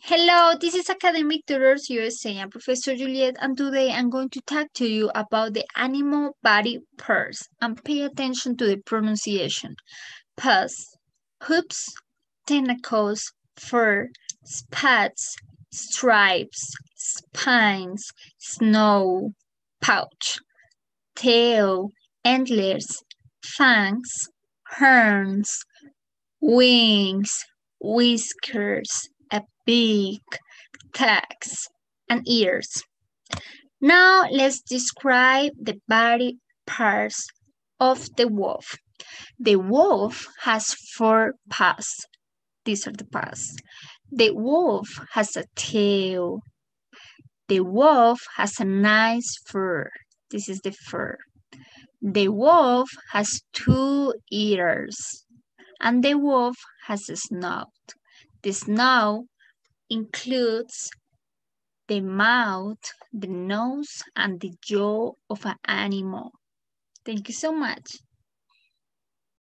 Hello, this is Academic Tutors USA. I'm Professor Juliet, and today I'm going to talk to you about the animal body parts. And pay attention to the pronunciation. Paws, hooves, tentacles, fur, spats, stripes, spines, snow, pouch, tail, antlers, fangs, horns, wings, whiskers, a beak, tags, and ears. Now let's describe the body parts of the wolf. The wolf has four paws. These are the paws. The wolf has a tail. The wolf has a nice fur. This is the fur. The wolf has two ears. And the wolf has a snout. The snout includes the mouth, the nose, and the jaw of an animal. Thank you so much.